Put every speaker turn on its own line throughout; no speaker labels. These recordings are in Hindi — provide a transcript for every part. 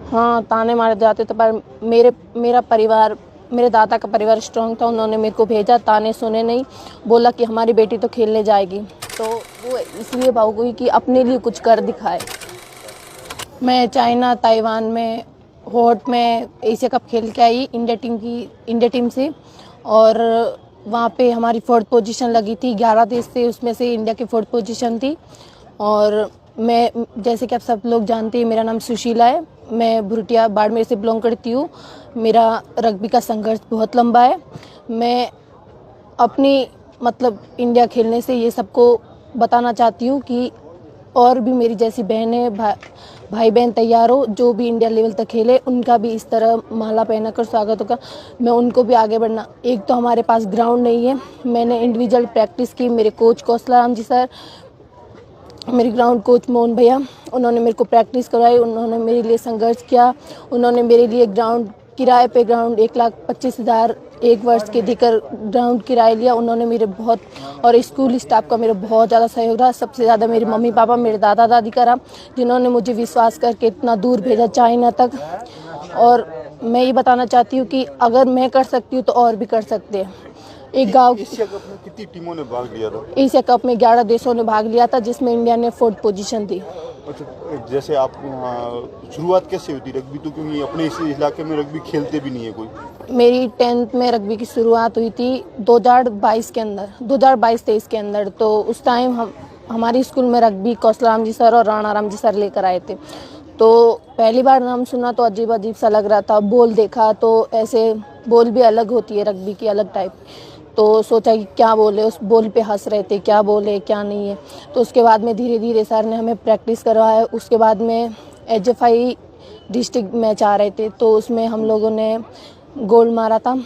हाँ, ताने मारे जाते थे, पर मेरा परिवार, मेरे दादा का परिवार स्ट्रॉन्ग था। उन्होंने मेरे को भेजा, ताने सुने नहीं, बोला कि हमारी बेटी तो खेलने जाएगी। तो वो इसलिए भावुक हुई कि अपने लिए कुछ कर दिखाए। मैं चाइना, ताइवान में, हॉट में एशिया कप खेल के आई इंडिया टीम से, और वहाँ पे हमारी 4th पोजीशन लगी थी। 11 देश थे, उसमें से इंडिया की 4th पोजीशन थी। और मैं, जैसे कि आप सब लोग जानते हैं, मेरा नाम सुशीला है। मैं भुरटिया बाड़मेर से बिलोंग करती हूँ। मेरा रग्बी का संघर्ष बहुत लंबा है। मैं अपनी मतलब इंडिया खेलने से ये सबको बताना चाहती हूँ कि और भी मेरी जैसी बहनें, भाई बहन तैयार हो, जो भी इंडिया लेवल तक खेले, उनका भी इस तरह माला पहनाकर स्वागत होगा। मैं उनको भी आगे बढ़ना। एक तो हमारे पास ग्राउंड नहीं है, मैंने इंडिविजुअल प्रैक्टिस की। मेरे कोच कौशला राम जी सर, मेरे ग्राउंड कोच मोहन भैया, उन्होंने मेरे को प्रैक्टिस करवाई, उन्होंने मेरे लिए संघर्ष किया। उन्होंने मेरे लिए ग्राउंड किराए पे, ग्राउंड 1,25,000 एक वर्ष के देकर ग्राउंड किराया लिया। उन्होंने मेरे बहुत, और स्कूल स्टाफ का मेरा बहुत ज़्यादा सहयोग रहा। सबसे ज़्यादा मेरे मम्मी पापा, मेरे दादा दादी का रहा, जिन्होंने मुझे विश्वास करके इतना दूर भेजा, चाइना तक। और मैं ये बताना चाहती हूँ कि अगर मैं कर सकती हूँ तो और भी कर सकते हैं। एक गाँव
एशिया कप में कितनी टीमों ने भाग लिया था?
एशिया कप में 11 देशों ने भाग लिया था, जिसमें इंडिया ने 4th पोजीशन थी।
अच्छा, जैसे आप शुरुआत कैसे हुई थी रग्बी? तो क्योंकि अपने इस इलाके में रग्बी खेलते भी नहीं है कोई।
मेरी 10th में रग्बी की शुरुआत हुई थी 2022 के अंदर, 2022-23 के अंदर। तो उस टाइम हमारी स्कूल में रग्बी कौशला राम जी सर और राणा राम जी सर लेकर आए थे। तो पहली बार नाम सुना तो अजीब अजीब सा लग रहा था। बॉल देखा तो ऐसे बॉल भी अलग होती है, रग्बी की अलग टाइप। तो सोचा कि क्या बोले, उस बॉल पे हंस रहे थे, क्या बोले क्या नहीं है। तो उसके बाद में धीरे धीरे सर ने हमें प्रैक्टिस करवाया। उसके बाद में HFI डिस्ट्रिक्ट मैच आ रहे थे, तो उसमें हम लोगों ने गोल्ड मारा था।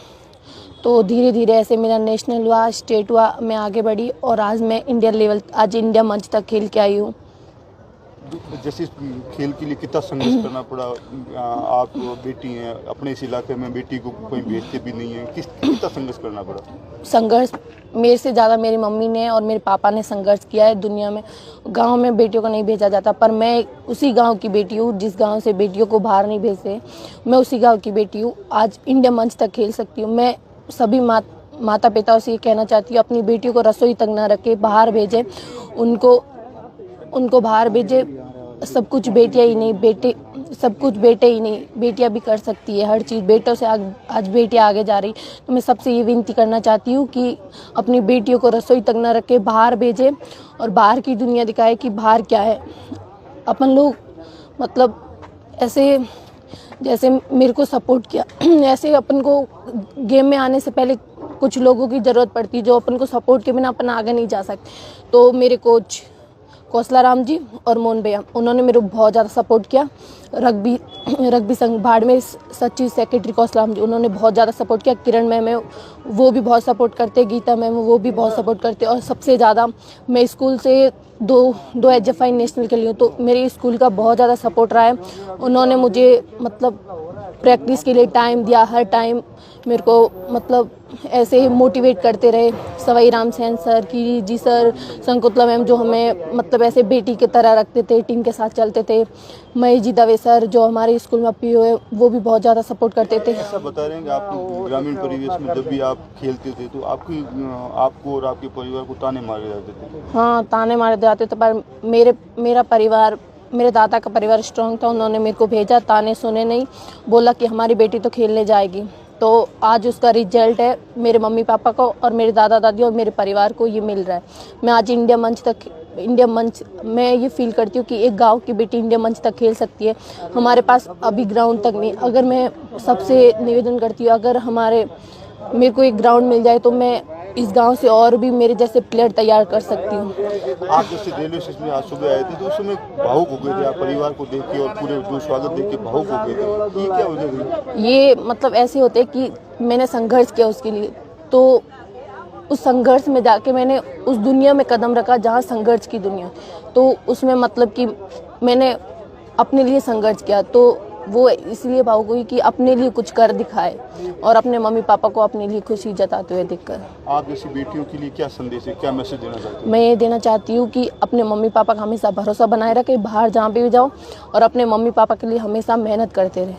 तो धीरे धीरे ऐसे मेरा नेशनल हुआ, स्टेट हुआ, मैं आगे बढ़ी, और आज मैं इंडिया मंच तक खेल के आई हूँ।
जैसे इस खेल के लिए कितना संघर्ष करना पड़ा? आप बेटी हैं, अपने इस इलाके में बेटी को कोई भेजते भी नहीं है, कितना संघर्ष करना पड़ा?
संघर्ष मेरे से ज़्यादा मेरी मम्मी ने और मेरे पापा ने संघर्ष किया है। दुनिया में गांव में बेटियों को नहीं भेजा जाता, पर मैं उसी गांव की बेटी हूँ जिस गांव से बेटियों को बाहर नहीं भेजते। मैं उसी गांव की बेटी हूँ, आज इंडिया मंच तक खेल सकती हूँ। मैं सभी माता पिताओं से ये कहना चाहती हूँ, अपनी बेटियों को रसोई तक ना रखे, बाहर भेजें, उनको बाहर भेजे। सब कुछ बेटियां ही नहीं, बेटे, सब कुछ बेटे ही नहीं, बेटियां भी कर सकती है हर चीज़। बेटों से आज बेटियां आगे जा रही। तो मैं सबसे ये विनती करना चाहती हूँ कि अपनी बेटियों को रसोई तक ना रखे, बाहर भेजे और बाहर की दुनिया दिखाए कि बाहर क्या है। अपन लोग मतलब ऐसे, जैसे मेरे को सपोर्ट किया, ऐसे अपन को गेम में आने से पहले कुछ लोगों की ज़रूरत पड़ती है, जो अपन को सपोर्ट के बिना अपन आगे नहीं जा सकते। तो मेरे कोच कौशला राम जी और मोहन भैया, उन्होंने मेरे को बहुत ज़्यादा सपोर्ट किया। रग्बी संघ बाड़मेर सचिव सेक्रेटरी कौशला राम जी, उन्होंने बहुत ज़्यादा सपोर्ट किया। किरण मैम है, वो भी बहुत सपोर्ट करते, गीता मैम वो भी बहुत सपोर्ट करते। और सबसे ज़्यादा मैं स्कूल से दो HFI नेशनल के लिए हूँ, तो मेरे स्कूल का बहुत ज़्यादा सपोर्ट रहा है। उन्होंने मुझे मतलब प्रैक्टिस के लिए टाइम दिया, हर टाइम मेरे को मतलब ऐसे ही मोटिवेट करते रहे। सवाई राम सेन सर, की जी सर, संकुतला मैम, जो हमें मतलब ऐसे बेटी की तरह रखते थे, टीम के साथ चलते थे। महेश जी दवे सर, जो हमारे स्कूल में PO है, वो भी बहुत ज़्यादा सपोर्ट करते थे।
ऐसा बता रहे हैं कि आप ग्रामीण परिवेश में जब भी आप खेलते थे तो आपको और आपके परिवार को ताने मारे जाते थे?
हाँ, ताने मारे जाते थे, पर मेरा परिवार, मेरे दादा का परिवार स्ट्रॉन्ग था। उन्होंने मेरे को भेजा, ताने सुने नहीं, बोला कि हमारी बेटी तो खेलने जाएगी। तो आज उसका रिजल्ट है, मेरे मम्मी पापा को और मेरे दादा दादी और मेरे परिवार को ये मिल रहा है। मैं आज इंडिया मंच मैं ये फील करती हूँ कि एक गांव की बेटी इंडिया मंच तक खेल सकती है। हमारे पास अभी ग्राउंड तक नहीं। अगर मैं सबसे निवेदन करती हूँ, अगर मेरे को एक ग्राउंड मिल जाए तो मैं इस गांव से और भी मेरे जैसे प्लेयर तैयार कर सकती हूँ।
आप जैसे रेलवे स्टेशन में आज सुबह आए थे तो उस समय भावुक हो गए थे, आप परिवार को देख के और पूरे जो स्वागत देख के भावुक हो गए थे, ये क्या वजह थी?
ये मतलब ऐसे होते कि मैंने संघर्ष किया उसके लिए, तो उस संघर्ष में जाके मैंने उस दुनिया में कदम रखा जहाँ संघर्ष की दुनिया, तो उसमें मतलब कि मैंने अपने लिए संघर्ष किया। तो वो इसलिए भावुक हुई कि अपने लिए कुछ कर दिखाए और अपने मम्मी पापा को अपने लिए खुशी जताते हुए देखकर।
आप जैसी बेटियों के लिए क्या संदेश है, क्या मैसेज देना चाहते हैं?
मैं ये देना चाहती हूँ कि अपने मम्मी पापा का हमेशा भरोसा बनाए रखें, बाहर जहाँ पे भी जाओ, और अपने मम्मी पापा के लिए हमेशा मेहनत करते रहें।